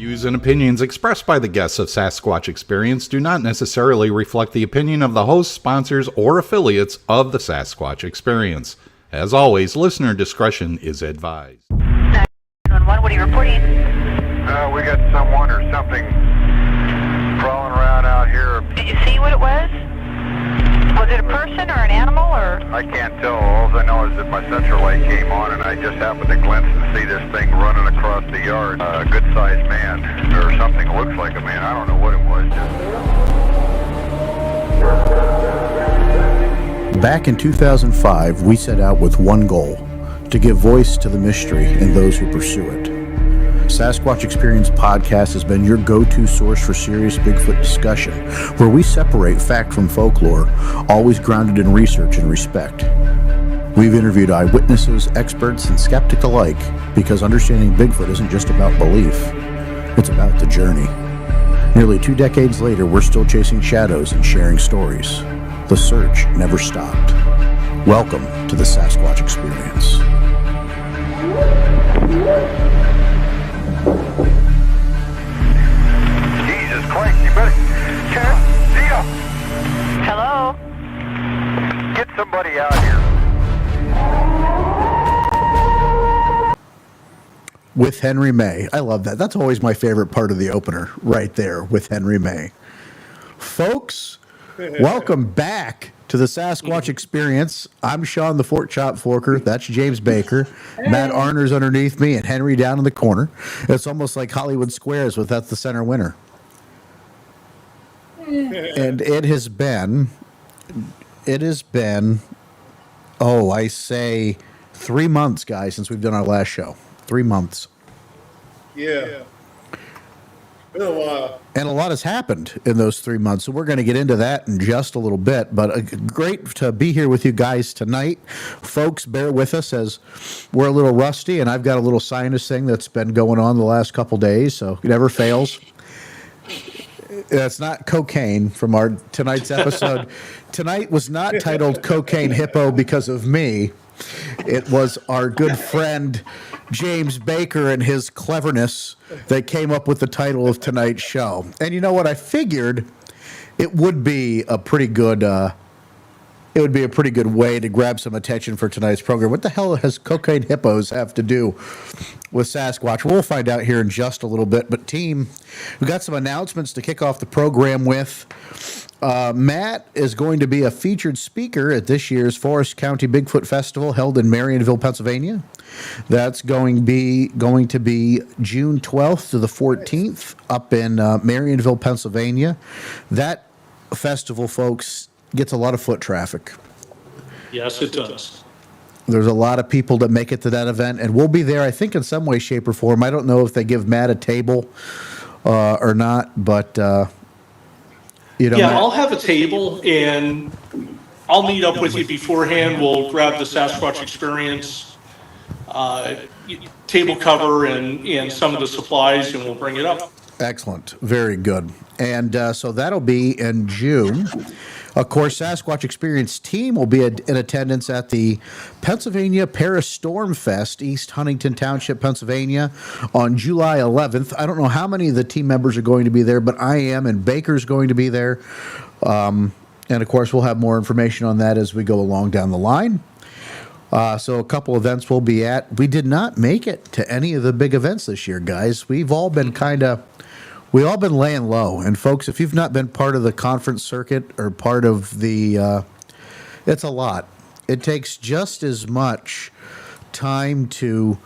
Views and opinions expressed by the guests of Sasquatch Experience do not necessarily reflect the opinion of the hosts, sponsors, or affiliates of the Sasquatch Experience. As always, listener discretion is advised. 911, what are you reporting? We got someone or something crawling around out here. Did you see what it was? Was it a person or an animal or? I can't tell. All I know is that my central light came on and I just happened to glimpse and see this thing running across the yard. A good-sized man or something that looks like a man. I don't know what it was. Back in 2005, we set out with one goal: to give voice to the mystery and those who pursue it. Sasquatch Experience Podcast has been your go-to source for serious Bigfoot discussion, where we separate fact from folklore, always grounded in research and respect. We've interviewed eyewitnesses, experts, and skeptics alike, because understanding Bigfoot isn't just about belief, it's about the journey. Nearly 2 decades later, we're still chasing shadows and sharing stories. The search never stopped. Welcome to the Sasquatch Experience. Jesus Christ, you better... Tia! Hello? Get somebody out here. With Henry May. I love that. That's always my favorite part of the opener, right there, with Henry May. Folks, welcome back to the Sasquatch Experience. I'm Sean the Fort Chop Forker. That's James Baker. Matt Arner's underneath me and Henry down in the corner. It's almost like Hollywood Squares with that's the center winner. And it has been, I say 3 months, guys, since we've done our last show. 3 months. Yeah. Been a while. And a lot has happened in those 3 months, so we're going to get into that in just a little bit. But great to be here with you guys tonight. Folks, bear with us as we're a little rusty, and I've got a little sinus thing that's been going on the last couple days, so it never fails. That's not cocaine from our tonight's episode. Tonight was not titled Cocaine Hippo because of me. It was our good friend James Baker and his cleverness that came up with the title of tonight's show. And you know what? I figured it would be a pretty good way to grab some attention for tonight's program. What the hell has Cocaine Hippos have to do with Sasquatch? We'll find out here in just a little bit. But team, we've got some announcements to kick off the program with. Matt is going to be a featured speaker at this year's Forest County Bigfoot Festival held in Marionville, Pennsylvania. That's going to be June 12th to the 14th up in Marionville, Pennsylvania. That festival, folks, gets a lot of foot traffic. Yes, it does. There's a lot of people that make it to that event, and we'll be there, I think, in some way, shape, or form. I don't know if they give Matt a table or not, but... I'll have a table, and I'll meet up with you beforehand. We'll grab the Sasquatch Experience table cover and some of the supplies, and we'll bring it up. Excellent. Very good. And so that'll be in June. Of course, Sasquatch Experience team will be in attendance at the Pennsylvania Paris Storm Fest, East Huntington Township, Pennsylvania, on July 11th. I don't know how many of the team members are going to be there, but I am, and Baker's going to be there. And, of course, we'll have more information on that as we go along down the line. So a couple events we'll be at. We did not make it to any of the big events this year, guys. We've all been we've all been laying low. And, folks, if you've not been part of the conference circuit or part of the it's a lot. It takes just as much time to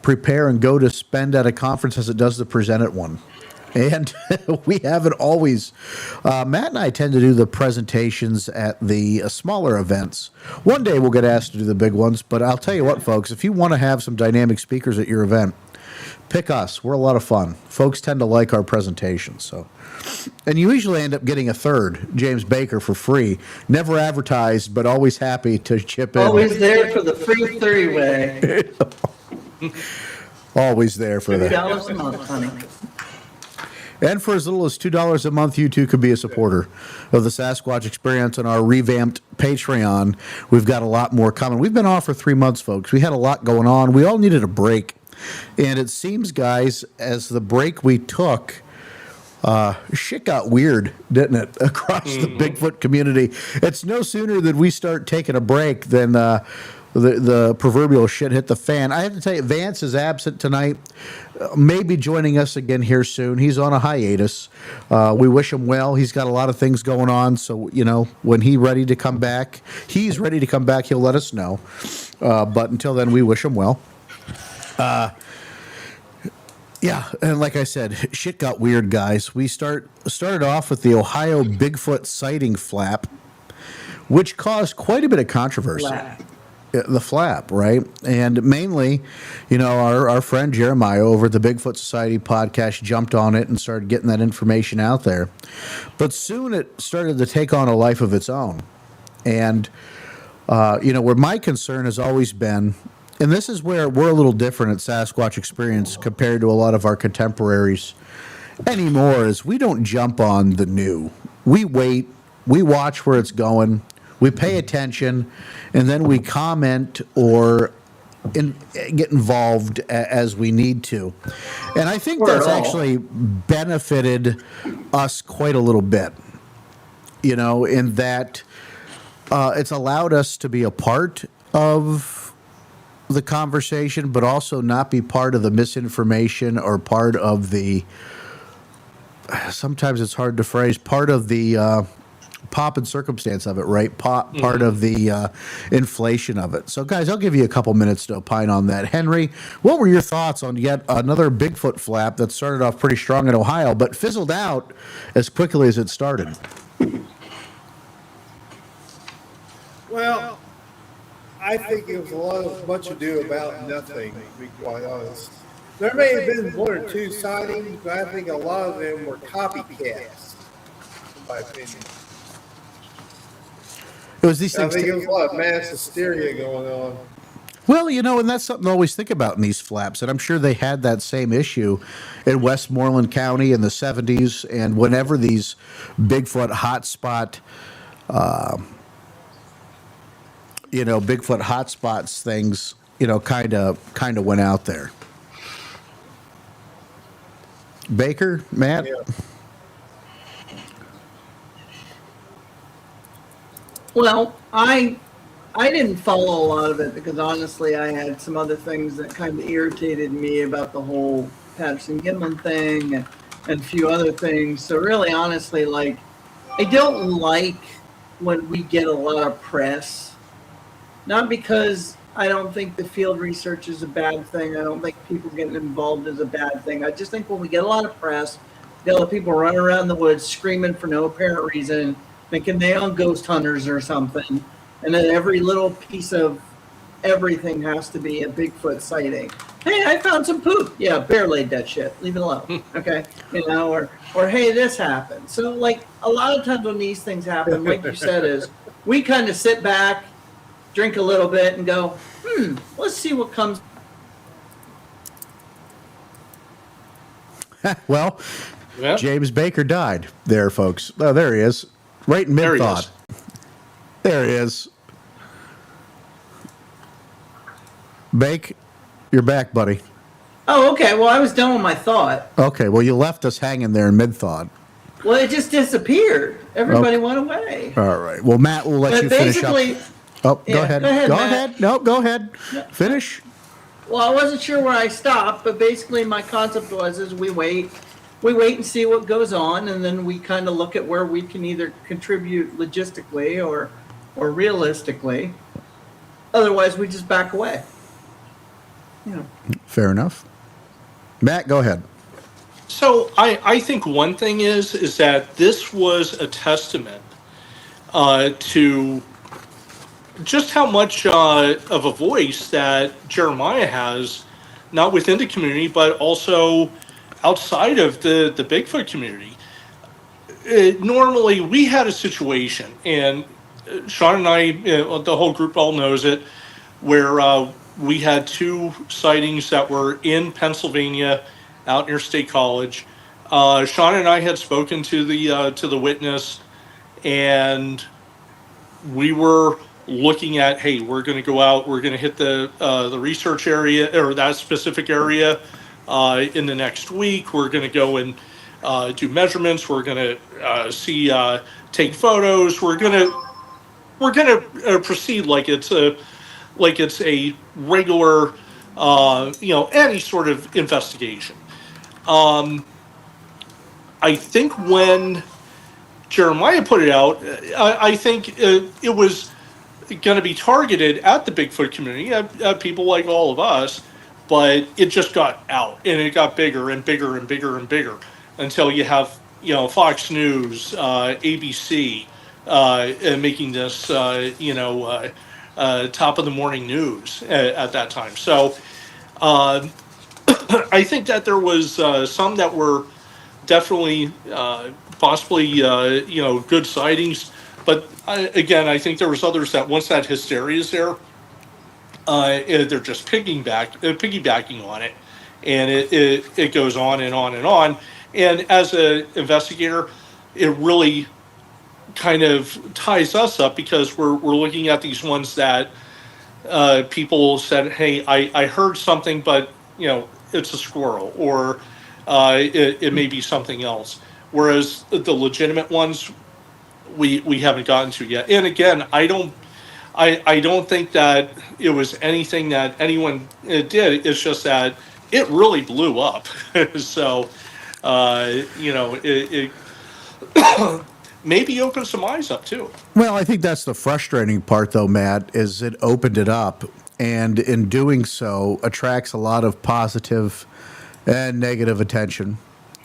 prepare and go to spend at a conference as it does to present at one. And we haven't always. Matt and I tend to do the presentations at the smaller events. One day we'll get asked to do the big ones, but I'll tell you what, folks, if you want to have some dynamic speakers at your event, pick us. We're a lot of fun. Folks tend to like our presentations. And you usually end up getting a third, James Baker, for free. Never advertised, but always happy to chip in. Always there for the free three-way. Always there for that. $2 a month, honey. And for as little as $2 a month, you too could be a supporter of the Sasquatch Experience on our revamped Patreon. We've got a lot more coming. We've been off for 3 months, folks. We had a lot going on. We all needed a break. And it seems, guys, as the break we took, shit got weird, didn't it, across the Bigfoot community? It's no sooner that we start taking a break than the proverbial shit hit the fan. I have to tell you, Vance is absent tonight. Maybe joining us again here soon. He's on a hiatus. We wish him well. He's got a lot of things going on, so when he's ready to come back, he'll let us know. But until then, we wish him well. Yeah, and like I said, shit got weird, guys. We started off with the Ohio Bigfoot sighting flap, which caused quite a bit of controversy. The flap, right? And mainly, our friend Jeremiah over at the Bigfoot Society podcast jumped on it and started getting that information out there. But soon it started to take on a life of its own. And, where my concern has always been, and this is where we're a little different at Sasquatch Experience compared to a lot of our contemporaries anymore, is we don't jump on the new. We wait, we watch where it's going, we pay attention, and then we comment or get involved as we need to. And I think that's actually benefited us quite a little bit, in that it's allowed us to be a part of the conversation, but also not be part of the misinformation or part of the, sometimes it's hard to phrase, part of the pop and circumstance of it, right? Part of the inflation of it. So, guys, I'll give you a couple minutes to opine on that. Henry, what were your thoughts on yet another Bigfoot flap that started off pretty strong in Ohio, but fizzled out as quickly as it started? Well, I think it was much ado about nothing, to be quite honest. There may have been one or two sightings, but I think a lot of them were copycats, in my opinion. It was these I things. think there was a lot of mass hysteria going on. Well, and that's something to always think about in these flaps, and I'm sure they had that same issue in Westmoreland County in the 70s, and whenever these Bigfoot hotspot Bigfoot hotspots things, kind of went out there. Baker, Matt? Yeah. Well, I didn't follow a lot of it because honestly I had some other things that kind of irritated me about the whole Patterson Gimlin thing and a few other things. So really, honestly, I don't like when we get a lot of press. Not because I don't think the field research is a bad thing. I don't think people getting involved is a bad thing. I just think when we get a lot of press, get a lot of people running around the woods screaming for no apparent reason, thinking they own ghost hunters or something, and then every little piece of everything has to be a Bigfoot sighting. Hey, I found some poop. Yeah, bear laid that shit. Leave it alone. Okay, or hey, this happened. So a lot of times when these things happen, like you said, is we kind of sit back, drink a little bit, and go, let's see what comes. Well, James Baker died there, folks. Oh, there he is. Right in mid-thought. There he is. Bake, you're back, buddy. Oh, okay. Well, I was done with my thought. Okay, well, you left us hanging there in mid-thought. Well, it just disappeared. Everybody went away. All right. Well, Matt will let you finish up. Oh, go ahead. Go ahead. No, go ahead. Finish. Well, I wasn't sure where I stopped, but basically my concept is we wait and see what goes on, and then we kind of look at where we can either contribute logistically or realistically. Otherwise, we just back away. Fair enough. Matt, go ahead. So I think one thing is that this was a testament to just how much of a voice that Jeremiah has, not within the community, but also outside of the Bigfoot community. Normally, we had a situation, and Sean and I, the whole group all knows it, where we had two sightings that were in Pennsylvania, out near State College. Sean and I had spoken to the witness, and we were looking at, hey, we're going to go out, we're going to hit the research area or that specific area in the next week. We're going to go and do measurements. We're going to take photos. We're going to proceed like it's a regular, any sort of investigation. I think when Jeremiah put it out, I think it was going to be targeted at the Bigfoot community, at people like all of us, but it just got out and it got bigger and bigger and bigger and bigger until you have, Fox News, ABC, and making this, top of the morning news at that time. So I think that there was some that were definitely possibly good sightings, but again, I think there was others that once that hysteria is there, they're just piggybacking on it, and it goes on and on and on. And as an investigator, it really kind of ties us up because we're looking at these ones that people said, hey, I heard something, but it's a squirrel, or it may be something else. Whereas the legitimate ones, we haven't gotten to yet. And again, I don't think that it was anything that anyone did. It's just that it really blew up. So, it maybe opened some eyes up too. Well, I think that's the frustrating part, though, Matt, is it opened it up, and in doing so, attracts a lot of positive and negative attention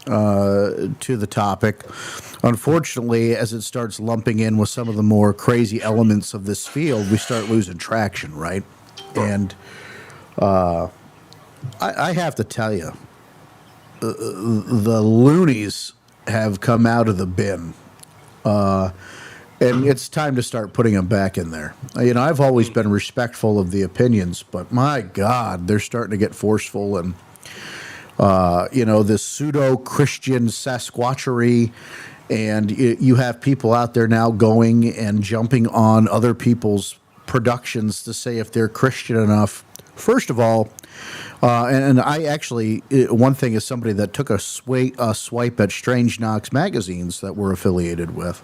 to the topic. Unfortunately, as it starts lumping in with some of the more crazy elements of this field, we start losing traction, right? And I have to tell you, the loonies have come out of the bin. And it's time to start putting them back in there. I've always been respectful of the opinions, but my God, they're starting to get forceful. And, this pseudo-Christian Sasquatchery, and you have people out there now going and jumping on other people's productions to say if they're Christian enough. First of all, and I actually, one thing is somebody that took a swipe at Strange Knox magazines that we're affiliated with.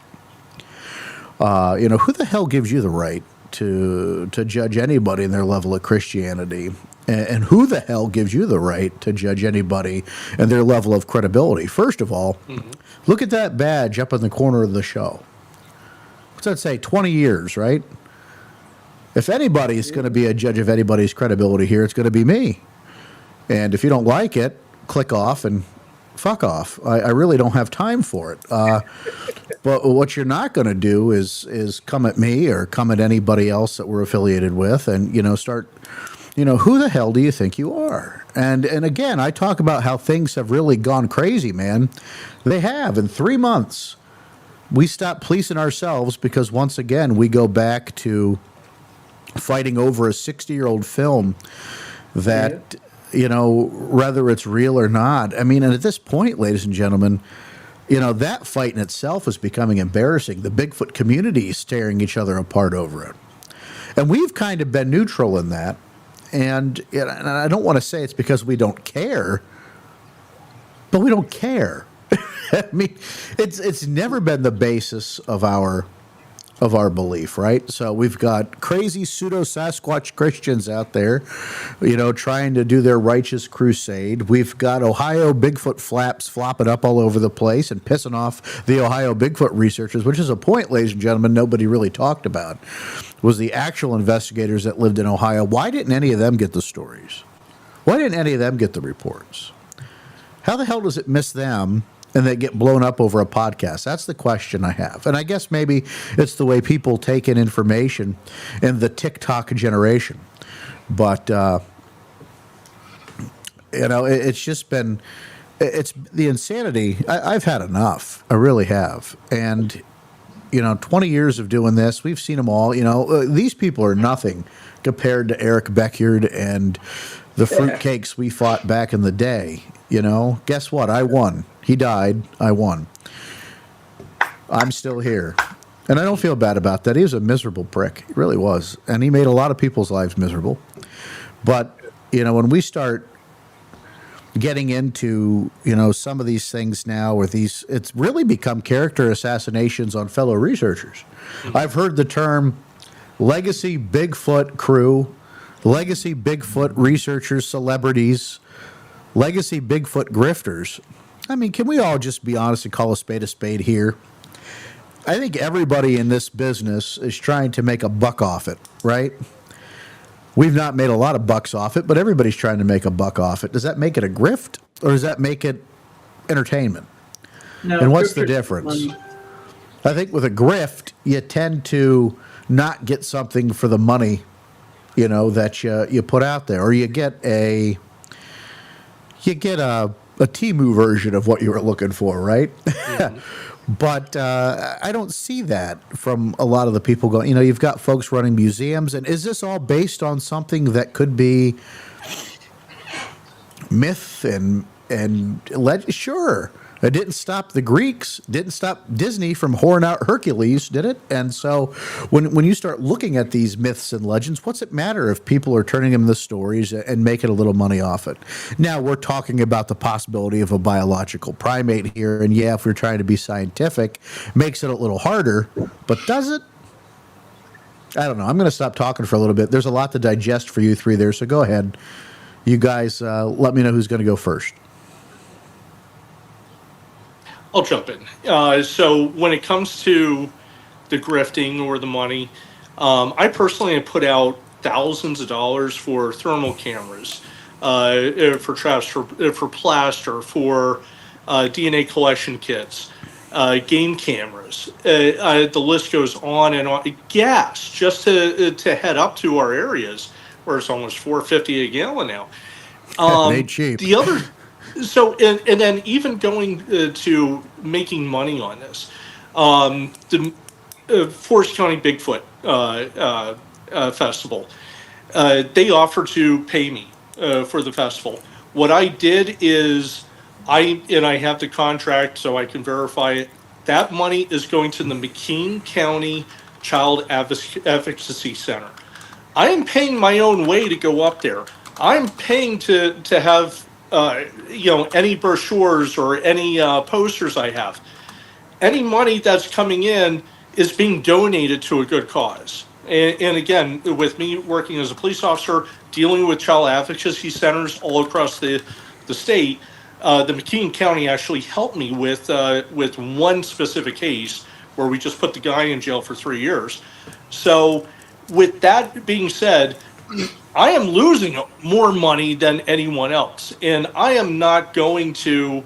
Who the hell gives you the right to judge anybody in their level of Christianity? And who the hell gives you the right to judge anybody and their level of credibility? First of all, look at that badge up in the corner of the show. What's that say? 20 years, right? If anybody's going to be a judge of anybody's credibility here, it's going to be me. And if you don't like it, click off and fuck off. I really don't have time for it. But what you're not going to do is come at me or come at anybody else that we're affiliated with and, start, who the hell do you think you are? And again, I talk about how things have really gone crazy, man. They have. In 3 months, we stopped policing ourselves because once again, we go back to fighting over a 60-year-old film that, whether it's real or not. I mean, and at this point, ladies and gentlemen, that fight in itself is becoming embarrassing. The Bigfoot community is tearing each other apart over it. And we've kind of been neutral in that. And I don't want to say it's because we don't care, but we don't care. I mean, it's never been the basis of our belief, right? So we've got crazy pseudo-Sasquatch Christians out there, trying to do their righteous crusade. We've got Ohio Bigfoot flaps flopping up all over the place and pissing off the Ohio Bigfoot researchers, which is a point, ladies and gentlemen, nobody really talked about, was the actual investigators that lived in Ohio. Why didn't any of them get the stories? Why didn't any of them get the reports? How the hell does it miss them and they get blown up over a podcast? That's the question I have. And I guess maybe it's the way people take in information in the TikTok generation. But, it's just been, it's the insanity. I've had enough. I really have. And, 20 years of doing this, we've seen them all. These people are nothing compared to Eric Beckyard and the fruitcakes we fought back in the day. Guess what? I won. He died. I won. I'm still here. And I don't feel bad about that. He was a miserable prick. He really was. And he made a lot of people's lives miserable. But, when we start getting into, some of these things now where it's really become character assassinations on fellow researchers. Mm-hmm. I've heard the term legacy Bigfoot crew, legacy Bigfoot researchers, celebrities, legacy Bigfoot grifters. I mean, can we all just be honest and call a spade here? I think everybody in this business is trying to make a buck off it, right? We've not made a lot of bucks off it, but everybody's trying to make a buck off it. Does that make it a grift, or does that make it entertainment? No, and what's the difference? I think with a grift, you tend to not get something for the money, that you put out there, or you get a Temu version of what you were looking for, right? Mm-hmm. But I don't see that from a lot of the people going, you've got folks running museums, and is this all based on something that could be myth and legend? Sure. It didn't stop the Greeks, didn't stop Disney from whoring out Hercules, did it? And so when you start looking at these myths and legends, what's it matter if people are turning them into stories and making a little money off it? Now, we're talking about the possibility of a biological primate here, and yeah, if we're trying to be scientific, makes it a little harder, but does it? I don't know. I'm going to stop talking for a little bit. There's a lot to digest for you three there, so go ahead. You guys, let me know who's going to go first. I'll jump in. So when it comes to the grifting or the money, I personally have put out thousands of dollars for thermal cameras, for traps, for plaster, for DNA collection kits, game cameras. The list goes on and on. Gas, just to head up to our areas where it's almost $4.50 a gallon now. Made cheap. The other. So, and then even going to making money on this, the Forest County Bigfoot Festival, they offered to pay me for the festival. What I did is, I have the contract so I can verify it. That money is going to the McKean County Child Advocacy Center. I am paying my own way to go up there. I'm paying to have any brochures or any posters I have. Any money that's coming in is being donated to a good cause. And again, with me working as a police officer, dealing with child advocacy centers all across the state, the McKean County actually helped me with one specific case where we just put the guy in jail for 3 years. So with that being said, I am losing more money than anyone else, and I am not going to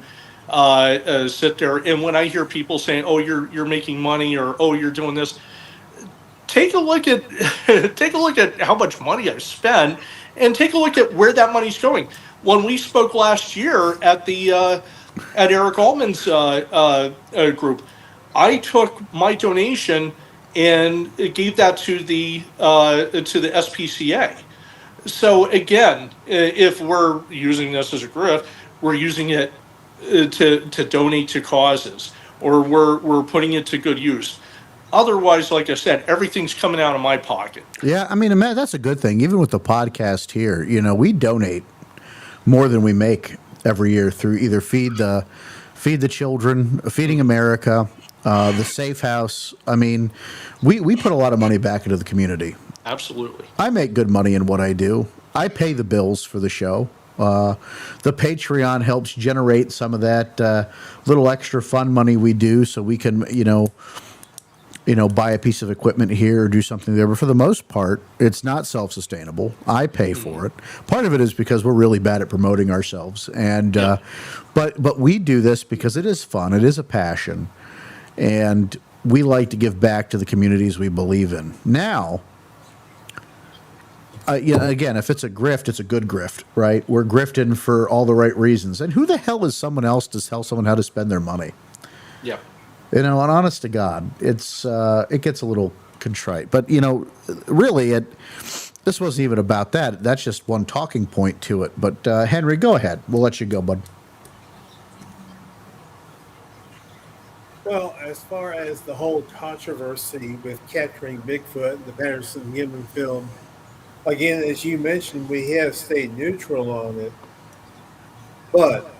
sit there. And when I hear people saying, "Oh, you're making money," or "Oh, you're doing this," take a look at how much money I spend, and take a look at where that money's going. When we spoke last year at the at Eric Altman's group, I took my donation and gave that to the SPCA. So again, if we're using this as a grift, we're using it to donate to causes, or we're putting it to good use. Otherwise, like I said, everything's coming out of my pocket. Yeah, I mean, that's a good thing. Even with the podcast here, we donate more than we make every year through either Feed the Children, Feeding America, the Safe House. I mean, we put a lot of money back into the community. Absolutely. I make good money in what I do. I pay the bills for the show. The Patreon helps generate some of that little extra fun money we do, so we can, buy a piece of equipment here or do something there. But for the most part, it's not self-sustainable. I pay for it. Part of it is because we're really bad at promoting ourselves, and but we do this because it is fun. It is a passion, and we like to give back to the communities we believe in. Now. Again, if it's a grift, it's a good grift, right? We're grifting for all the right reasons. And who the hell is someone else to tell someone how to spend their money? Yeah. And honest to God, it gets a little contrite. But, really, this wasn't even about that. That's just one talking point to it. But, Henry, go ahead. We'll let you go, bud. Well, as far as the whole controversy with capturing Bigfoot, the Patterson-Gimlin film, again, as you mentioned, we have stayed neutral on it. But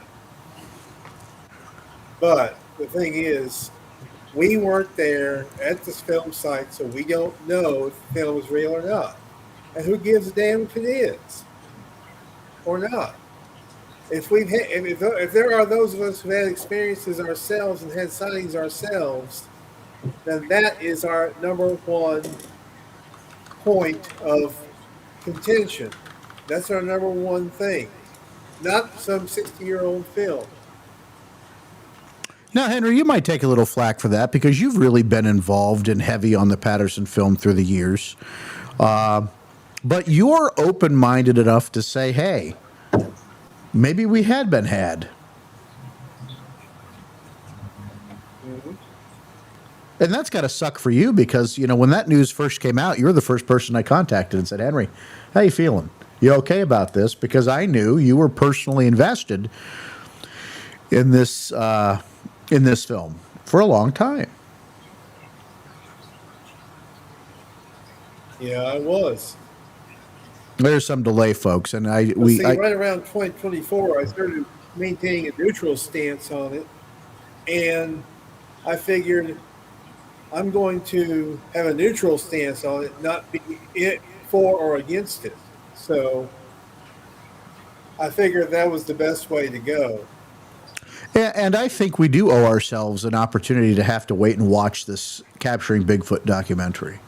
the thing is, we weren't there at this film site, so we don't know if the film is real or not. And who gives a damn if it is or not? If there are those of us who had experiences ourselves and had sightings ourselves, then that is our number one point of contention. That's our number one thing, not some 60-year-old film. Now, Henry, you might take a little flack for that because you've really been involved and heavy on the Patterson film through the years. But you're open-minded enough to say, hey, maybe we had been had. Mm-hmm. And that's got to suck for you because, you know, when that news first came out, you were the first person I contacted and said, Henry, how you feeling? You okay about this? Because I knew you were personally invested in this film for a long time. Yeah, I was. There's some delay, folks, and Right around 2024, I started maintaining a neutral stance on it, and I figured I'm going to have a neutral stance on it, not be it for or against it. So I figured that was the best way to go. And I think we do owe ourselves an opportunity to have to wait and watch this Capturing Bigfoot documentary.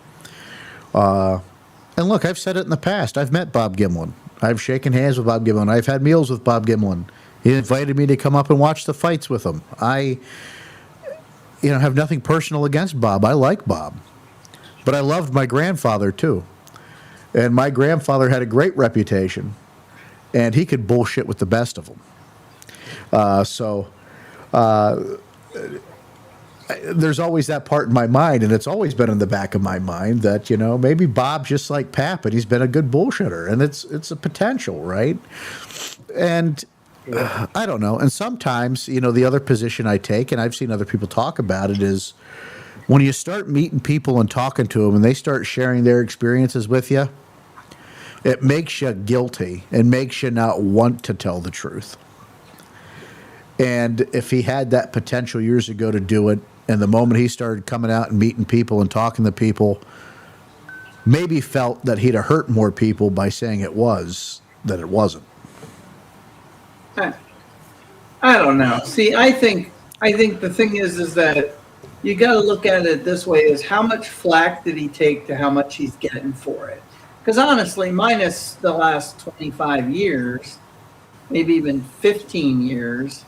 And look, I've said it in the past. I've met Bob Gimlin. I've shaken hands with Bob Gimlin. I've had meals with Bob Gimlin. He invited me to come up and watch the fights with him. I, have nothing personal against Bob. I like Bob. But I loved my grandfather, too. And my grandfather had a great reputation. And he could bullshit with the best of them. There's always that part in my mind, and it's always been in the back of my mind that, maybe Bob's just like Pap, and he's been a good bullshitter, and it's a potential, right? And I don't know. And sometimes, the other position I take, and I've seen other people talk about it, is when you start meeting people and talking to them, and they start sharing their experiences with you, it makes you guilty and makes you not want to tell the truth. And if he had that potential years ago to do it, and the moment he started coming out and meeting people and talking to people, maybe felt that he'd have hurt more people by saying it was than it wasn't. I don't know. See, I think the thing is that you got to look at it this way: is how much flack did he take to how much he's getting for it? Because honestly, minus the last 25 years, maybe even 15 years.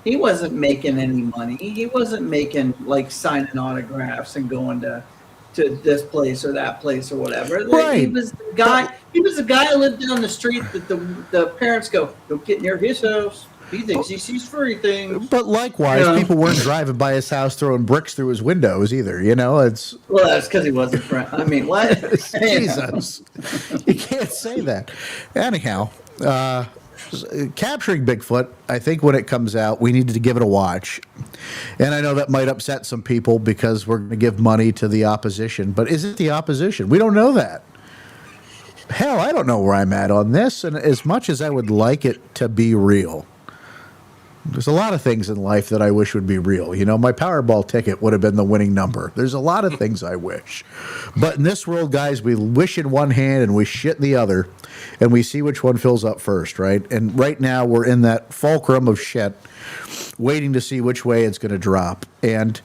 He wasn't making any money. He wasn't making like signing autographs and going to this place or that place or whatever. Right. He was the guy. He was the guy who lived down the street that the parents go, "Don't get near his house. He thinks he sees furry things." But likewise, people weren't driving by his house throwing bricks through his windows either. It's well, that's because he wasn't friend. I mean, what? Jesus, you can't say that. Anyhow. Capturing Bigfoot, I think when it comes out, we need to give it a watch. And I know that might upset some people because we're going to give money to the opposition. But is it the opposition? We don't know that. Hell, I don't know where I'm at on this. And as much as I would like it to be real, there's a lot of things in life that I wish would be real. My Powerball ticket would have been the winning number. There's a lot of things I wish. But in this world, guys, we wish in one hand and we shit in the other. And we see which one fills up first, right? And right now we're in that fulcrum of shit, waiting to see which way it's going to drop. And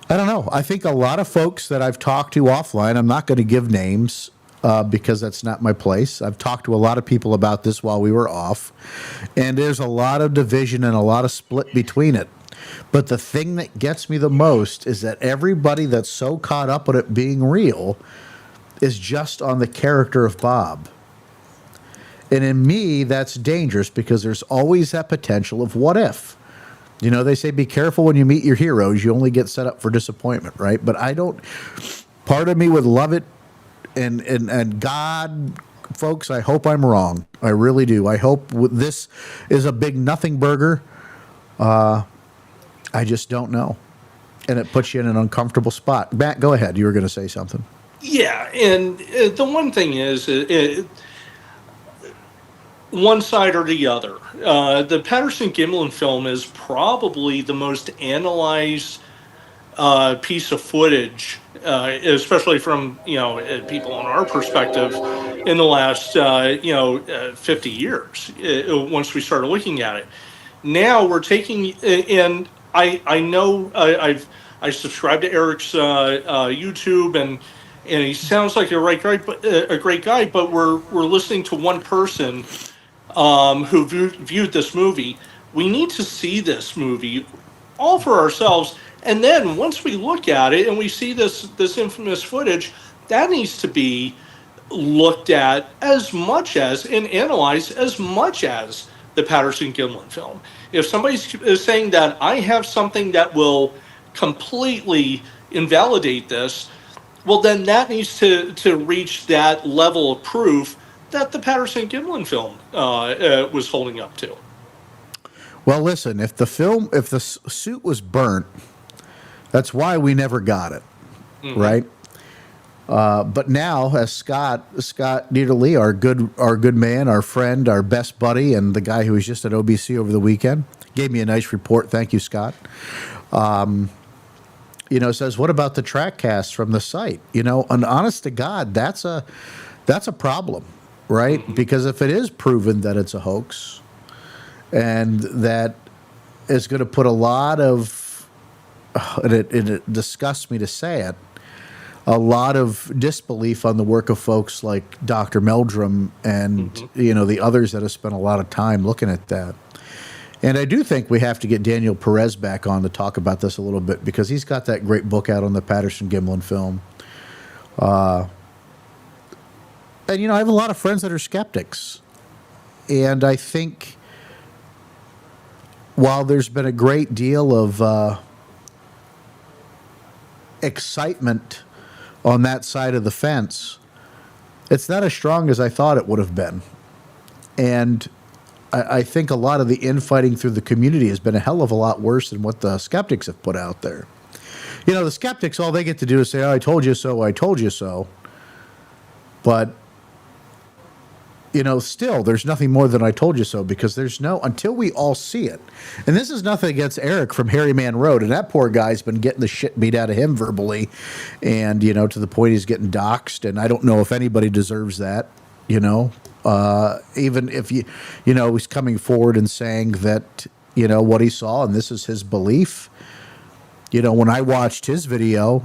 I don't know. I think a lot of folks that I've talked to offline, I'm not going to give names because that's not my place. I've talked to a lot of people about this while we were off. And there's a lot of division and a lot of split between it. But the thing that gets me the most is that everybody that's so caught up with it being real is just on the character of Bob. And in me, that's dangerous because there's always that potential of what if. They say be careful when you meet your heroes. You only get set up for disappointment, right? But I don't. Part of me would love it. And God, folks, I hope I'm wrong. I really do. I hope this is a big nothing burger. I just don't know. And it puts you in an uncomfortable spot. Matt, go ahead. You were going to say something. Yeah, and the one thing is, one side or the other. The Patterson-Gimlin film is probably the most analyzed piece of footage, especially from people on our perspective, in the last 50 years. Once we started looking at it, now we're taking and I know I subscribe to Eric's YouTube and he sounds like a great guy, but we're listening to one person who viewed this movie. We need to see this movie all for ourselves, and then once we look at it and we see this infamous footage, that needs to be looked at as much as and analyzed as much as the Patterson-Gimlin film. If somebody is saying that I have something that will completely invalidate this, well, then that needs to reach that level of proof that the Patterson-Gimlin film was holding up to. Well, listen, if the suit was burnt, that's why we never got it, right? But now, as Scott Niederle, our good man, our friend, our best buddy, and the guy who was just at OBC over the weekend, gave me a nice report. Thank you, Scott. Says, what about the track casts from the site? And honest to God, that's a problem, right? Because if it is proven that it's a hoax, and that is going to put a lot of, and it disgusts me to say it, a lot of disbelief on the work of folks like Dr. Meldrum and the others that have spent a lot of time looking at that. And I do think we have to get Daniel Perez back on to talk about this a little bit, because he's got that great book out on the Patterson-Gimlin film. And I have a lot of friends that are skeptics, and I think while there's been a great deal of excitement on that side of the fence, it's not as strong as I thought it would have been. And I think a lot of the infighting through the community has been a hell of a lot worse than what the skeptics have put out there. The skeptics, all they get to do is say, oh, I told you so, I told you so. But still, there's nothing more than I told you so, because until we all see it. And this is nothing against Eric from Harryman Road, and that poor guy's been getting the shit beat out of him verbally, and, to the point he's getting doxxed, and I don't know if anybody deserves that, even if he's coming forward and saying that, what he saw, and this is his belief. When I watched his video,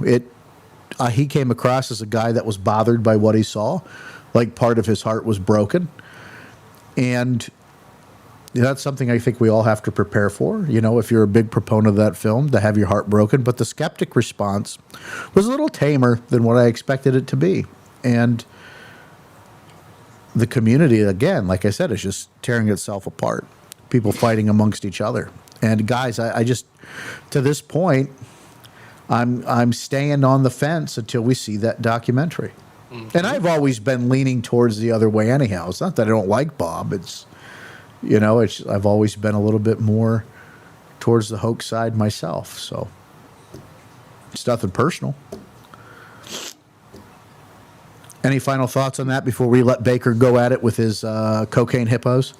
he came across as a guy that was bothered by what he saw. Like part of his heart was broken. And that's something I think we all have to prepare for, if you're a big proponent of that film, to have your heart broken. But the skeptic response was a little tamer than what I expected it to be. And the community, again, like I said, is just tearing itself apart. People fighting amongst each other. And guys, I just, to this point, I'm staying on the fence until we see that documentary. And I've always been leaning towards the other way anyhow. It's not that I don't like Bob. It's, I've always been a little bit more towards the hoax side myself. So it's nothing personal. Any final thoughts on that before we let Baker go at it with his Cocaine Hippos?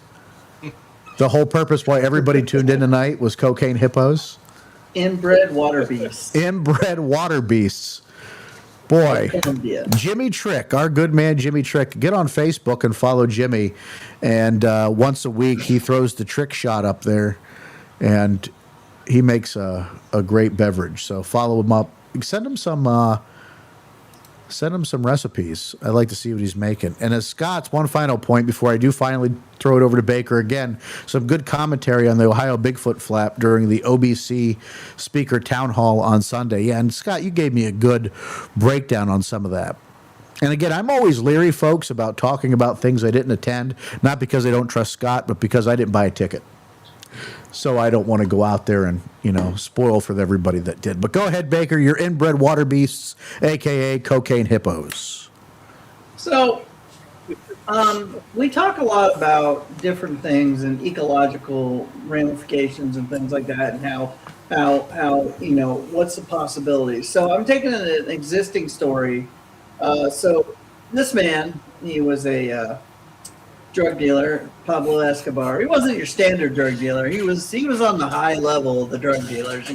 The whole purpose why everybody tuned in tonight was Cocaine Hippos. Inbred water beasts. Inbred water beasts. Boy, Jimmy Trick, our good man Jimmy Trick. Get on Facebook and follow Jimmy. And once a week, he throws the trick shot up there. And he makes a great beverage. So follow him up. Send him some recipes. I'd like to see what he's making. And as Scott's one final point before I do finally throw it over to Baker again, some good commentary on the Ohio Bigfoot flap during the OBC speaker town hall on Sunday. Yeah, and Scott, you gave me a good breakdown on some of that. And again, I'm always leery, folks, about talking about things I didn't attend, not because I don't trust Scott, but because I didn't buy a ticket. So I don't want to go out there and, spoil for everybody that did. But go ahead, Baker. Your inbred water beasts, a.k.a. Cocaine Hippos. So we talk a lot about different things and ecological ramifications and things like that, and how how what's the possibility. So I'm taking an existing story. So this man, he was a drug dealer, Pablo Escobar. He wasn't your standard drug dealer. He was on the high level of the drug dealers.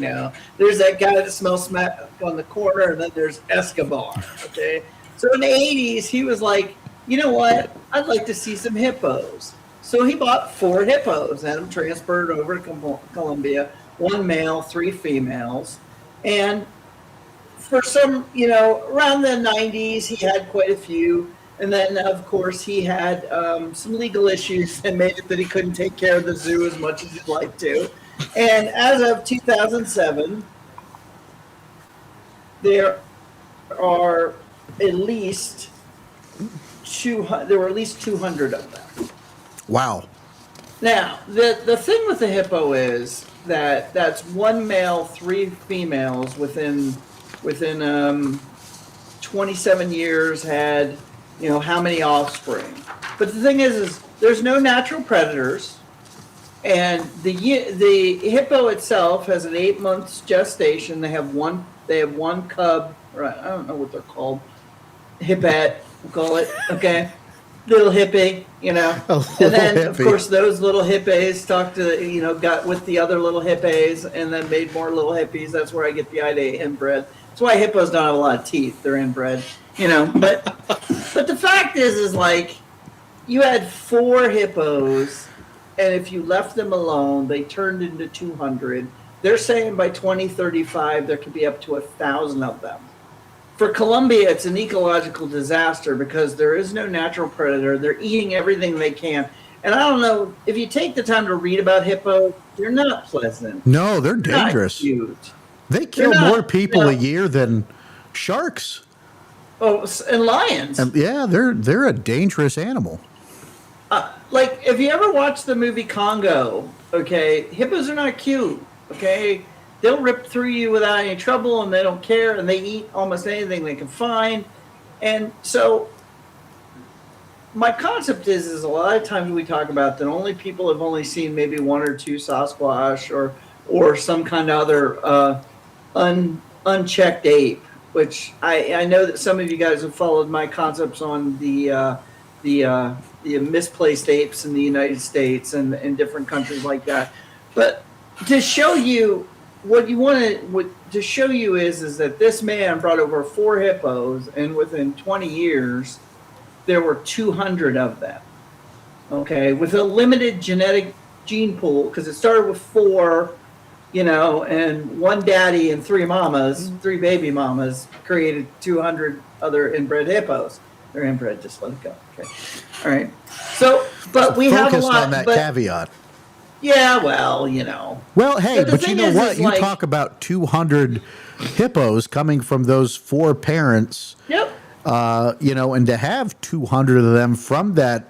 There's that guy that smells smack on the corner, and then there's Escobar. Okay, so in the '80s, he was like, you know what? I'd like to see some hippos. So he bought 4 hippos, had them transferred over to Colombia. 1 male, 3 females, and for some, around the '90s, he had quite a few. And then, of course, he had some legal issues that made it that he couldn't take care of the zoo as much as he'd like to. And as of 2007, there are at least 200. There were at least 200 of them. Wow. Now, the thing with the hippo is that that's 1 male, 3 females within 27 years had how many offspring. But the thing is there's no natural predators, and the hippo itself has an 8 months gestation. They have one cub, or I don't know what they're called, hippette, we'll call it. Okay, little hippie, and then hippie. Of course those little hippies got with the other little hippies and then made more little hippies. That's where I get the idea inbred. That's why hippos don't have a lot of teeth. They're inbred, But the fact is like you had 4 hippos, and if you left them alone, they turned into 200. They're saying by 2035 there could be up to 1,000 of them. For Colombia, it's an ecological disaster because there is no natural predator. They're eating everything they can. And I don't know, if you take the time to read about hippos, they're not pleasant. No, they're dangerous. Not cute. They kill more people a year than sharks. Oh, and lions. Yeah, they're a dangerous animal. Like, if you ever watched the movie Congo, okay, hippos are not cute, okay? They'll rip through you without any trouble, and they don't care, and they eat almost anything they can find. And so my concept is a lot of times we talk about that only people have only seen maybe 1 or 2 Sasquatch or some kind of other unchecked ape, which I know that some of you guys have followed my concepts on the misplaced apes in the United States and in different countries like that. But to show you what to show you is that this man brought over 4 hippos, and within 20 years, there were 200 of them. Okay, with a limited genetic gene pool, because it started with 4, and 1 daddy and 3 mamas, 3 baby mamas created 200 other inbred hippos. They're inbred, just let it go. Okay, all right. So, but we have a lot. On that caveat. Yeah, well, Well, hey, but you know what? You like, talk about 200 hippos coming from those 4 parents. Yep. And to have 200 of them from that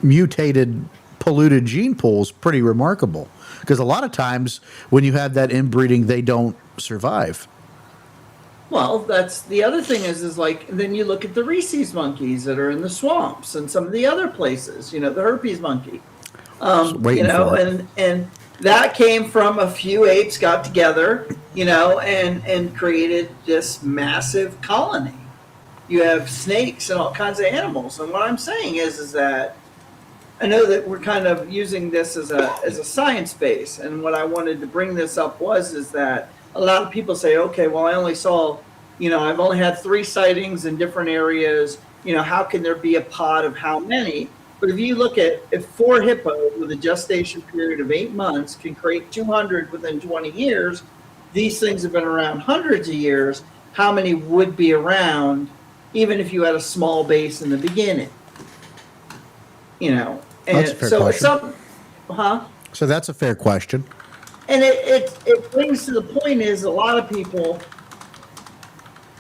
mutated, polluted gene pool is pretty remarkable. Because a lot of times when you have that inbreeding, they don't survive. Well, that's the other thing is like, then you look at the rhesus monkeys that are in the swamps and some of the other places, the herpes monkey. And that came from a few apes got together, and created this massive colony. You have snakes and all kinds of animals. And what I'm saying is that I know that we're kind of using this as a science base. And what I wanted to bring this up is that a lot of people say, okay, well, I only saw, I've only had 3 sightings in different areas. How can there be a pod of how many? But if you look at if 4 hippos with a gestation period of 8 months can create 200 within 20 years, these things have been around hundreds of years. How many would be around, even if you had a small base in the beginning? And that's a fair so question. So that's a fair question. And it brings to the point is a lot of people.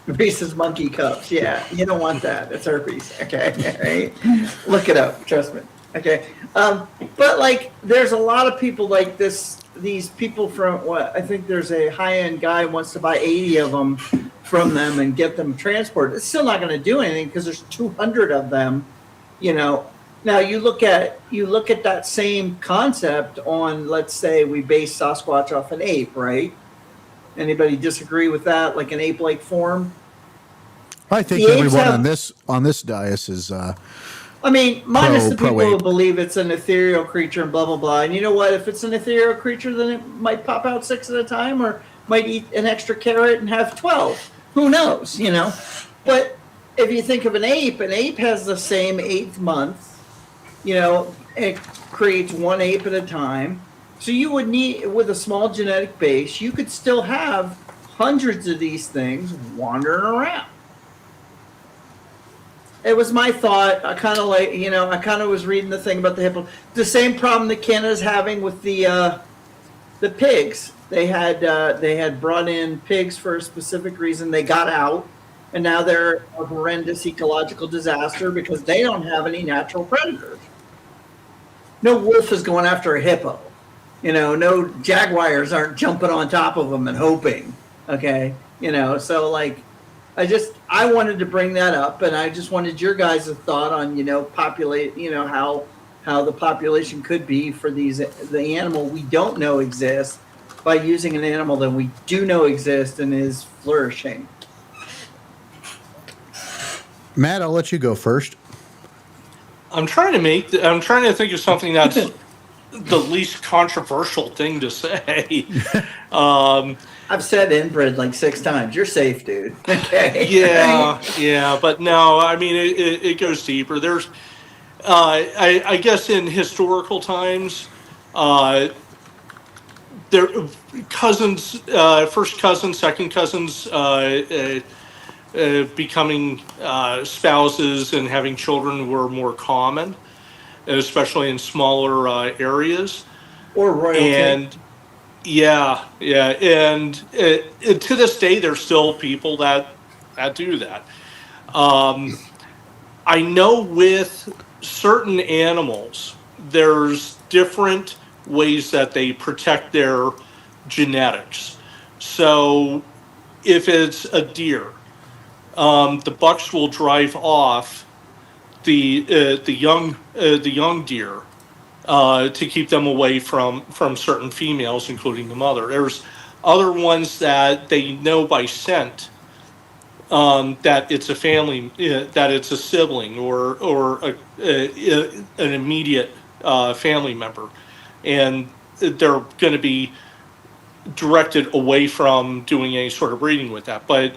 Rhesus monkey cups. Yeah, you don't want that. It's herpes. Okay, right? Look it up. Trust me. Okay, but like, there's a lot of people like this. These people from I think there's a high-end guy who wants to buy 80 of them from them and get them transported. It's still not going to do anything because there's 200 of them. Now you look at that same concept on, let's say we base Sasquatch off an ape, right? Anybody disagree with that? Like an ape-like form? I think The apes everyone have- on this dais is I mean, minus the pro people who ape. believe it's an ethereal creature and blah blah blah. And you know what? If it's an ethereal creature, then it might pop out 6 at a time, or might eat an extra carrot and have 12. Who knows? You know. But if you think of an ape has the same 8th month. You know, it creates 1 ape at a time. So you would need, with a small genetic base, you could still have hundreds of these things wandering around. It was my thought. I kind of like, you know, I kind of was reading the thing about the hippo. The same problem that Canada's having with the pigs. They had brought in pigs for a specific reason. They got out, and now they're a horrendous ecological disaster because they don't have any natural predators. No wolf is going after a hippo. You know, no jaguars aren't jumping on top of them and hoping. Okay, you know, so like. I wanted to bring that up, and I just wanted your guys' thought on, you know, how the population could be for the animal we don't know exists by using an animal that we do know exists and is flourishing. Matt, I'll let you go first. I'm trying to think of something that's the least controversial thing to say. I've said inbred like 6 times. You're safe, dude. Okay. Yeah, but no, I mean it goes deeper. There's, I guess, in historical times, there cousins, first cousins, second cousins, becoming spouses and having children were more common, especially in smaller areas. Or royalty. And and to this day, there's still people that do that. I know with certain animals, there's different ways that they protect their genetics. So, if it's a deer, the bucks will drive off the young deer. To keep them away from certain females, including the mother. There's other ones that they know by scent that it's a family, that it's a sibling or an immediate family member, and they're going to be directed away from doing any sort of breeding with that. But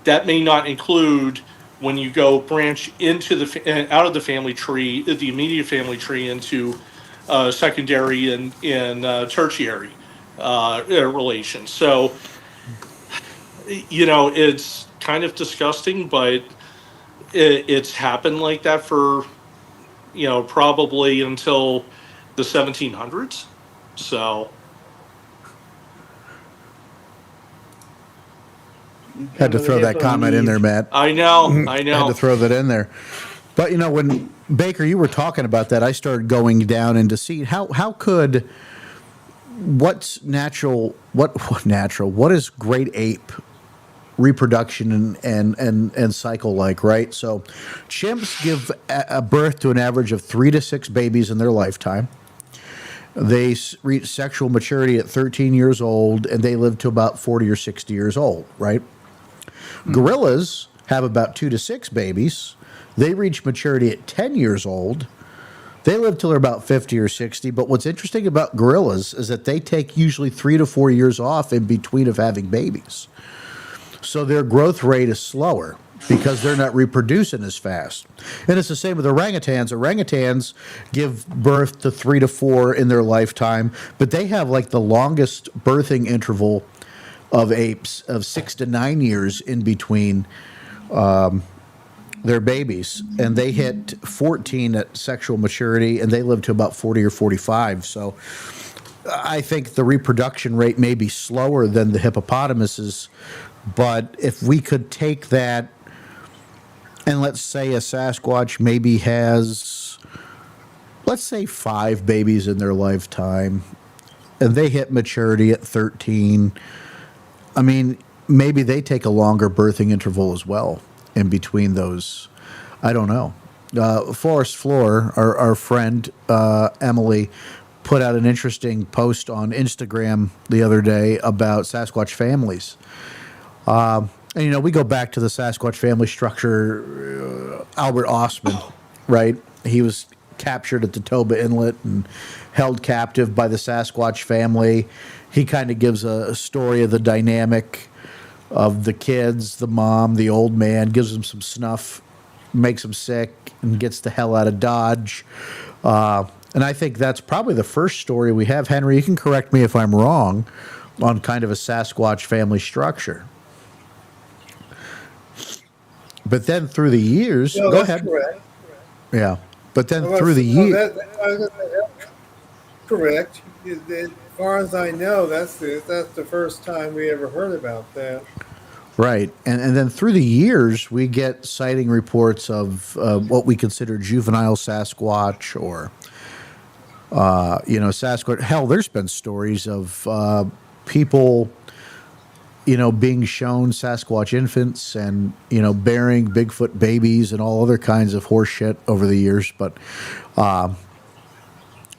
that may not include when you go branch into out of the family tree, the immediate family tree, into secondary and tertiary relations. So, you know, it's kind of disgusting, but it's happened like that for, you know, probably until the 1700s. So. Had to throw that comment in there, Matt. I know. Had to throw that in there. But, you know, when Baker, you were talking about that, I started going down into see how could, what is great ape reproduction and cycle like, right? So chimps give a birth to an average of 3 to 6 babies in their lifetime. They reach sexual maturity at 13 years old, and they live to about 40 or 60 years old, right? Gorillas have about 2 to 6 babies. They reach maturity at 10 years old. They live till they're about 50 or 60. But what's interesting about gorillas is that they take usually 3 to 4 years off in between of having babies. So their growth rate is slower because they're not reproducing as fast. And it's the same with orangutans. Orangutans give birth to 3 to 4 in their lifetime, but they have like the longest birthing interval of apes of 6 to 9 years in between their babies, and they hit 14 at sexual maturity, and they live to about 40 or 45. So I think the reproduction rate may be slower than the hippopotamuses, but if we could take that, and let's say a Sasquatch maybe has, let's say 5 babies in their lifetime, and they hit maturity at 13, I mean, maybe they take a longer birthing interval as well in between those. I don't know. Forest Floor, our friend Emily, put out an interesting post on Instagram the other day about Sasquatch families. And, we go back to the Sasquatch family structure, Albert Ostman, right? He was captured at the Toba Inlet and held captive by the Sasquatch family. He kind of gives a story of the dynamic of the kids, the mom, the old man, gives them some snuff, makes them sick, and gets the hell out of Dodge. And I think that's probably the first story we have. Henry, you can correct me if I'm wrong, on kind of a Sasquatch family structure. But then through the years, No, go that's ahead. correct. Yeah, but then Well, through the no, years, correct. As far as I know, that's the first time we ever heard about that. right, and then through the years, we get sighting reports of what we consider juvenile Sasquatch, or Sasquatch. Hell, there's been stories of people, being shown Sasquatch infants and, bearing Bigfoot babies and all other kinds of horse shit over the years. But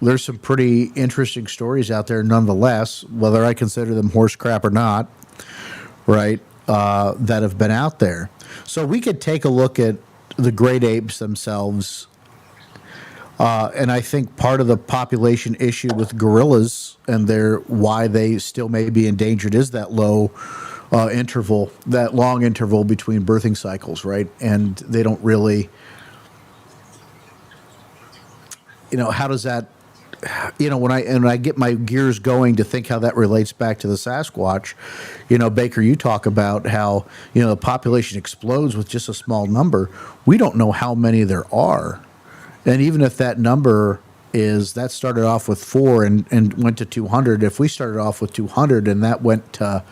there's some pretty interesting stories out there nonetheless, whether I consider them horse crap or not, right, that have been out there. So we could take a look at the great apes themselves. And I think part of the population issue with gorillas and why they still may be endangered is that low interval, that long interval between birthing cycles, right? And they don't really, how does that, when I get my gears going to think how that relates back to the Sasquatch, Baker, you talk about how, the population explodes with just a small number. We don't know how many there are. And even if that number that started off with 4 and went to 200, if we started off with 200 and that went to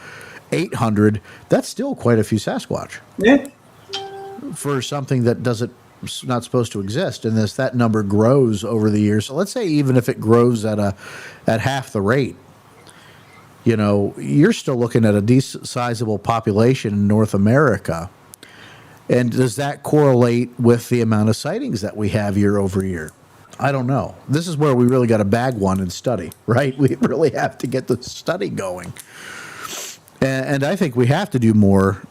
800, that's still quite a few Sasquatch. Yeah. For something that not supposed to exist. And that number grows over the years. So let's say even if it grows at half the rate, you're still looking at a decent sizable population in North America. And does that correlate with the amount of sightings that we have year over year? I don't know. This is where we really got to bag one and study, right? We really have to get the study going. And I think we have to do more,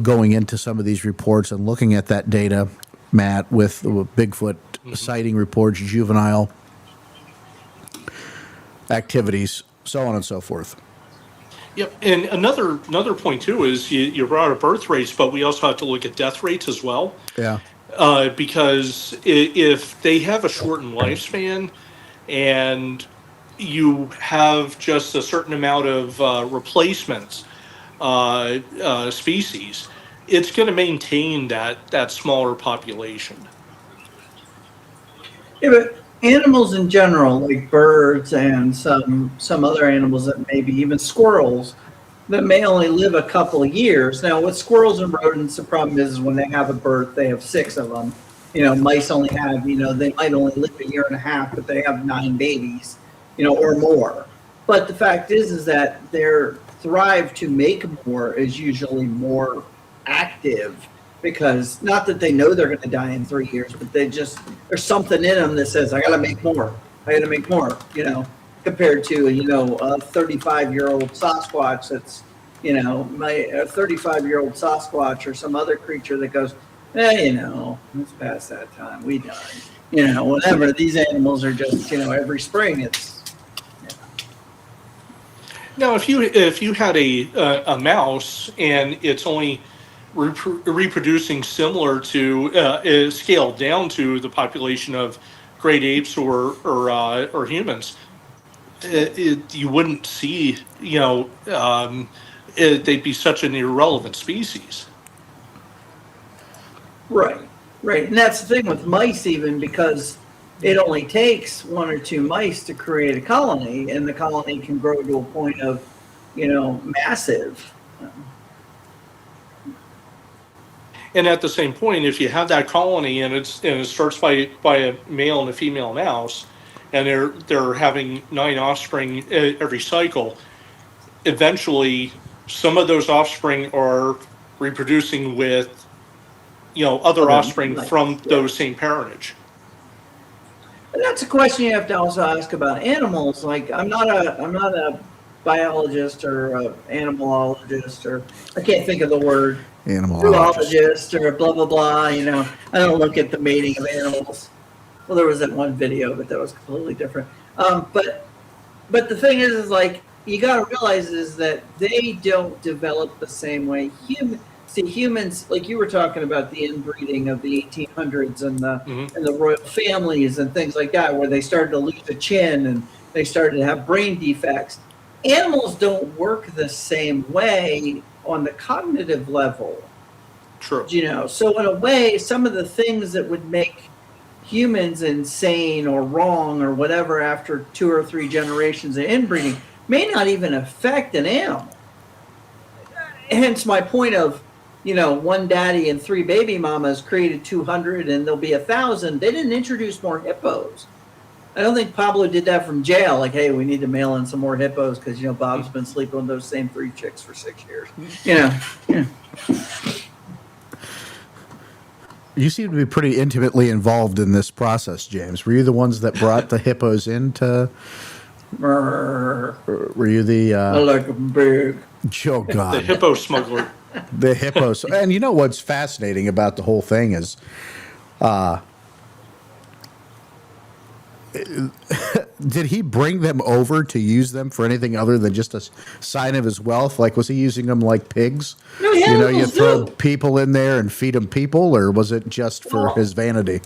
going into some of these reports and looking at that data, Matt, with Bigfoot sighting reports, juvenile activities, so on and so forth. Yep, and another point too is you brought up birth rates, but we also have to look at death rates as well. Yeah. Because if they have a shortened lifespan, and you have just a certain amount of replacements species, it's going to maintain that smaller population. Yeah, but animals in general, like birds and some other animals that maybe even squirrels, that may only live a couple of years. Now, with squirrels and rodents, the problem is when they have a birth, they have 6 of them. Mice only have, they might only live a year and a half, but they have 9 babies, or more. But the fact is that their thrive to make more is usually more active, because not that they know they're going to die in 3 years, but there's something in them that says, I got to make more, compared to, a 35-year-old Sasquatch that's, a 35-year-old Sasquatch or some other creature that goes, it's past that time, we died, whatever. These animals are just, every spring it's. Now, if you had a mouse and it's only reproducing similar to scaled down to the population of great apes or humans, you wouldn't see, they'd be such an irrelevant species. Right. And that's the thing with mice, even, because it only takes 1 or 2 mice to create a colony, and the colony can grow to a point of, massive. And at the same point, if you have that colony and it starts by a male and a female mouse, and they're having 9 offspring every cycle, eventually some of those offspring are reproducing with other offspring from those same parentage. And that's a question you have to also ask about animals. Like, I'm not a biologist or a animalologist, or I can't think of the word, zoologist or blah blah blah. You know, I don't look at the mating of animals. Well, there was that one video, but that was completely different. But the thing is like, you got to realize is that they don't develop the same way. Humans, like you were talking about the inbreeding of the 1800s and the royal families and things like that, where they started to lose a chin and they started to have brain defects. Animals don't work the same way on the cognitive level. True. You know, so in a way, some of the things that would make humans insane or wrong or whatever after 2 or 3 generations of inbreeding may not even affect an animal. Hence my point of, you know, one daddy and 3 baby mamas created 200 and there'll be 1,000. They didn't introduce more hippos. I don't think Pablo did that from jail. Like, hey, we need to mail in some more hippos because, you know, Bob's been sleeping with those same 3 chicks for 6 years. You know, yeah. You seem to be pretty intimately involved in this process, James. Were you the ones that brought the hippos into? Were you the? I like them big. Oh God, The hippo smuggler. the hippos. And you know what's fascinating about the whole thing is, did he bring them over to use them for anything other than just a sign of his wealth? Like, was he using them like pigs? No, You know, you throw do. people in there and feed them people, or was it just for his vanity?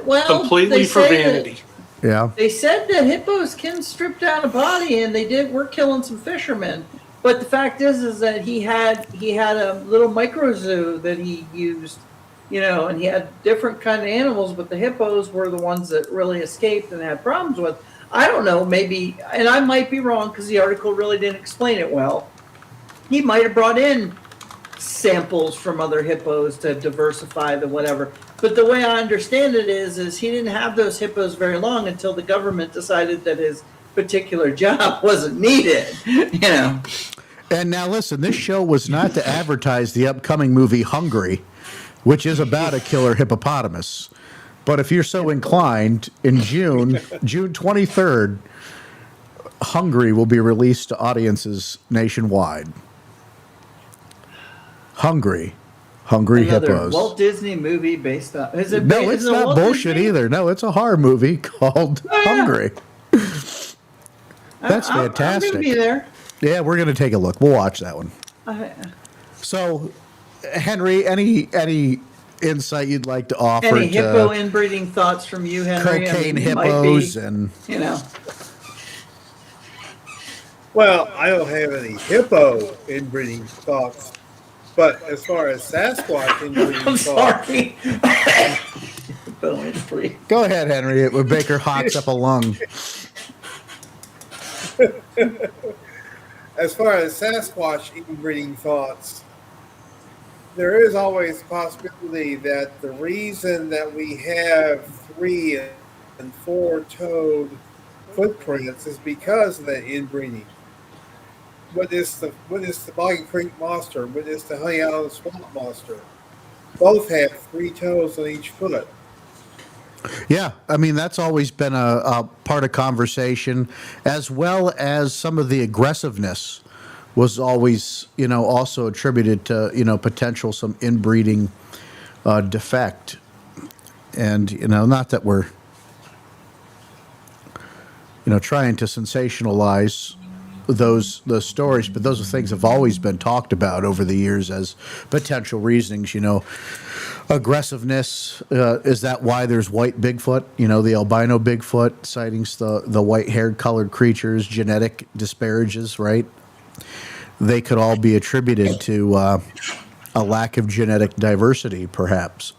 Well, Completely they for say that- vanity. Yeah. They said that hippos can strip down a body, and we're killing some fishermen. But the fact is that he had a little micro zoo that he used, you know, and he had different kind of animals, but the hippos were the ones that really escaped and had problems with. I don't know, maybe, and I might be wrong because the article really didn't explain it well. He might have brought in samples from other hippos to diversify the whatever. But the way I understand it is he didn't have those hippos very long until the government decided that his particular job wasn't needed, you know. And now listen, this show was not to advertise the upcoming movie Hungry, which is about a killer hippopotamus. But if you're so inclined, in June 23rd, Hungry will be released to audiences nationwide. Hungry Another Hippos. Walt Disney movie based on. Is it? No, is it's it a not Walt bullshit Disney? either. No, it's a horror movie called Oh, yeah. Hungry. That's fantastic. I'm gonna be there. Yeah, we're going to take a look. We'll watch that one. I- So, Henry, any insight you'd like to offer Any to hippo inbreeding thoughts from you, Henry? Cocaine you might Hippos be, and you know. Well, I don't have any hippo inbreeding thoughts, but as far as Sasquatch inbreeding I'm thoughts, sorry. Hippo inbreeding. go ahead, Henry. It would make her hawks up a lung. as far as Sasquatch inbreeding thoughts, there is always a possibility that the reason that we have 3 and 4-toed footprints is because of that inbreeding. What is the Boggy Creek monster? What is the Honey Island Swamp monster? Both have 3 toes on each foot. Yeah, I mean, that's always been a part of conversation, as well as some of the aggressiveness was always, you know, also attributed to, you know, potential some inbreeding defect. And, you know, not that we're, you know, trying to sensationalize those stories, but those are things that have always been talked about over the years as potential reasonings. You know, aggressiveness, is that why there's white Bigfoot? You know, the albino Bigfoot sightings, the white-haired colored creatures, genetic disparages, right? They could all be attributed to a lack of genetic diversity, perhaps.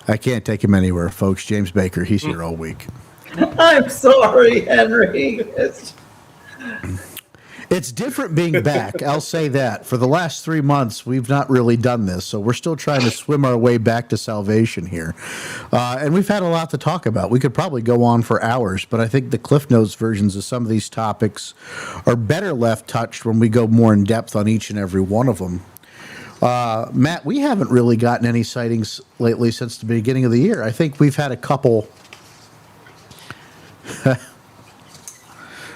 I can't take him anywhere, folks. James Baker, he's here all week. I'm sorry, Henry. It's different being back. I'll say that. For the last 3 months, we've not really done this, so we're still trying to swim our way back to salvation here. And we've had a lot to talk about. We could probably go on for hours, but I think the Cliff Notes versions of some of these topics are better left touched when we go more in depth on each and every one of them. Matt, we haven't really gotten any sightings lately since the beginning of the year. I think we've had a couple.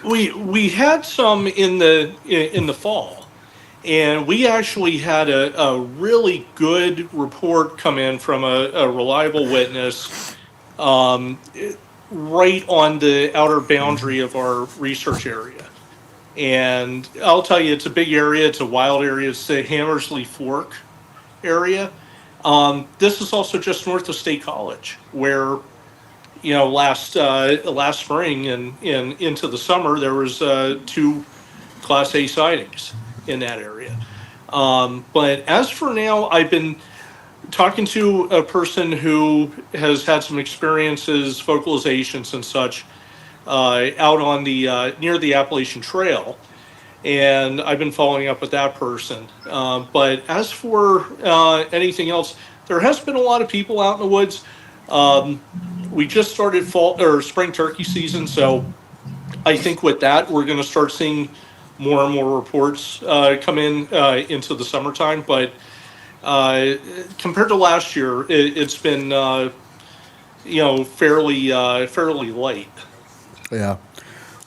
We had some in the fall, and we actually had a really good report come in from a reliable witness, right on the outer boundary of our research area. And I'll tell you, it's a big area. It's a wild area. It's the Hammersley Fork area. This is also just north of State College, where last spring and into the summer there was 2 Class A sightings in that area. But as for now, I've been talking to a person who has had some experiences, vocalizations and such, out on the near the Appalachian Trail, and I've been following up with that person. But as for anything else, there has been a lot of people out in the woods. We just started fall or spring turkey season, so I think with that we're going to start seeing more and more reports come in into the summertime. But compared to last year, it's been fairly light. Yeah.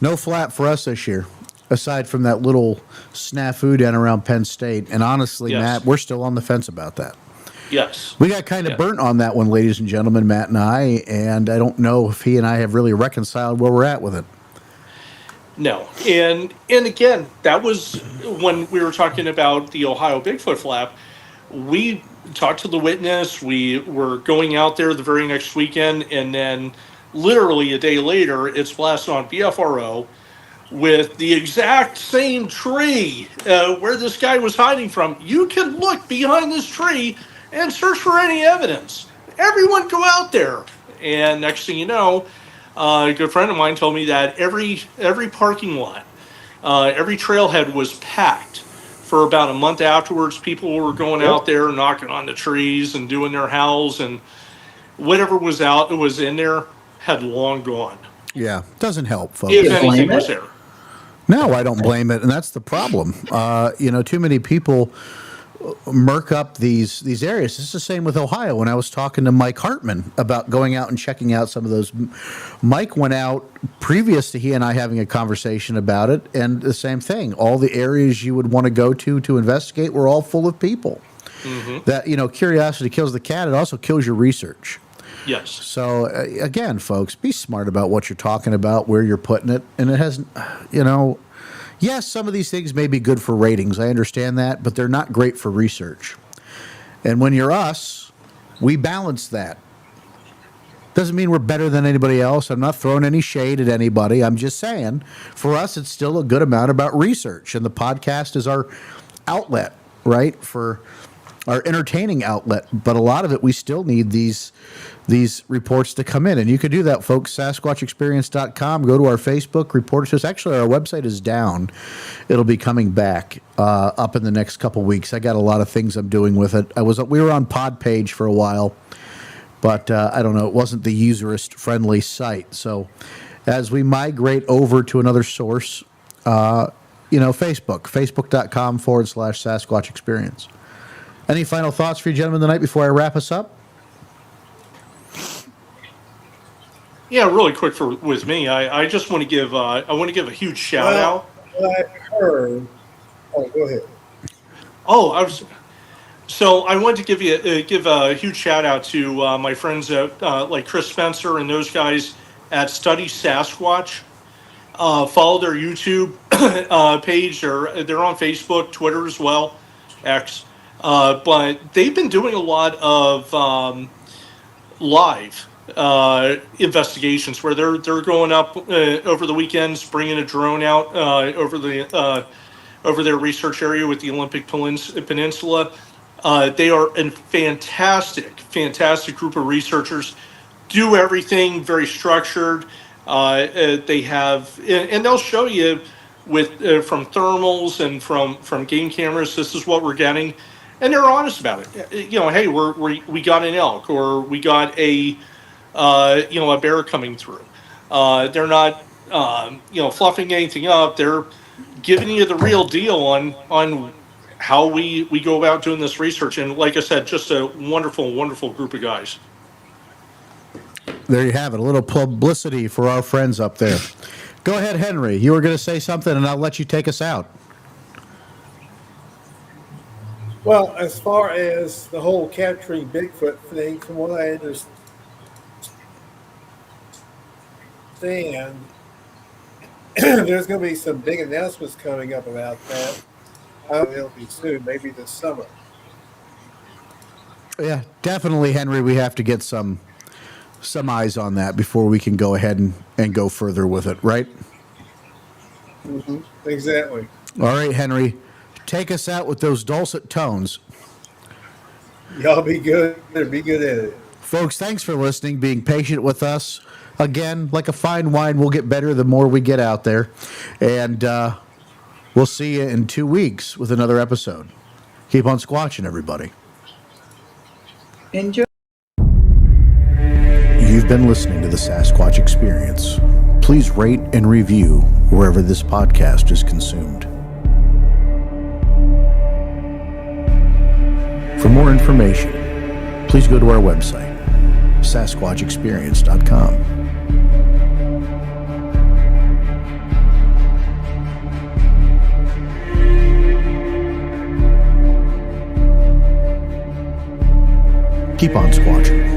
No flat for us this year, aside from that little snafu down around Penn State. And honestly, Yes. Matt, we're still on the fence about that. Yes. We got kind of burnt on that one, ladies and gentlemen, Matt and I don't know if he and I have really reconciled where we're at with it. No. And again, that was when we were talking about the Ohio Bigfoot flap. We talked to the witness. We were going out there the very next weekend, and then literally a day later, it's blasted on BFRO with the exact same tree where this guy was hiding from. You can look behind this tree and search for any evidence. Everyone go out there. And next thing you know, a good friend of mine told me that every parking lot, every trailhead was packed for about a month afterwards. People were going out there knocking on the trees and doing their howls, and whatever was in there had long gone. Yeah, doesn't help, folks. If anything was there. No, I don't blame it, and that's the problem. Too many people murk up these areas. It's the same with Ohio. When I was talking to Mike Hartman about going out and checking out some of those, Mike went out previous to he and I having a conversation about it, and the same thing. All the areas you would want to go to investigate were all full of people. Mm-hmm. That, curiosity kills the cat. It also kills your research. Yes. So, again, folks, be smart about what you're talking about, where you're putting it. And it has, yes, some of these things may be good for ratings. I understand that, but they're not great for research. And when you're us, we balance that. Doesn't mean we're better than anybody else. I'm not throwing any shade at anybody. I'm just saying, for us, it's still a good amount about research. And the podcast is our outlet, right, for our entertaining outlet. But a lot of it, we still need these reports to come in. And you can do that, folks. SasquatchExperience.com. Go to our Facebook, report to us. Actually, our website is down. It'll be coming back up in the next couple weeks. I got a lot of things I'm doing with it. We were on Pod Page for a while, but I don't know. It wasn't the userist friendly site. So as we migrate over to another source, Facebook.com/Sasquatch Experience. Any final thoughts for you gentlemen tonight before I wrap us up? Yeah, really quick with me. I just want to give a huge shout out. I heard. Oh, go ahead. I wanted to give a huge shout out to my friends at like Chris Spencer and those guys at Study Sasquatch. Follow their YouTube page. They're on Facebook, Twitter as well, X. But they've been doing a lot of live investigations where they're going up over the weekends, bringing a drone out over their research area with the Olympic Peninsula. They are a fantastic group of researchers. Do everything very structured. They have, and they'll show you with from thermals and from game cameras. This is what we're getting, and they're honest about it. Hey, we got an elk, or we got a bear coming through. They're not fluffing anything up. They're giving you the real deal on how we go about doing this research. And like I said, just a wonderful, wonderful group of guys. There you have it. A little publicity for our friends up there. Go ahead, Henry. You were going to say something, and I'll let you take us out. Well, as far as the whole capturing Bigfoot thing, from what I understand, there's going to be some big announcements coming up about that. It'll be soon, maybe this summer. Yeah, definitely, Henry. We have to get some eyes on that before we can go ahead and go further with it, right? Mm-hmm. Exactly. All right, Henry. Take us out with those dulcet tones. Y'all be good. Be good at it. Folks, thanks for listening, being patient with us. Again, like a fine wine, we'll get better the more we get out there. And we'll see you in 2 weeks with another episode. Keep on squatching, everybody. Enjoy. You've been listening to the Sasquatch Experience. Please rate and review wherever this podcast is consumed. For more information, please go to our website, SasquatchExperience.com. Keep on squatching.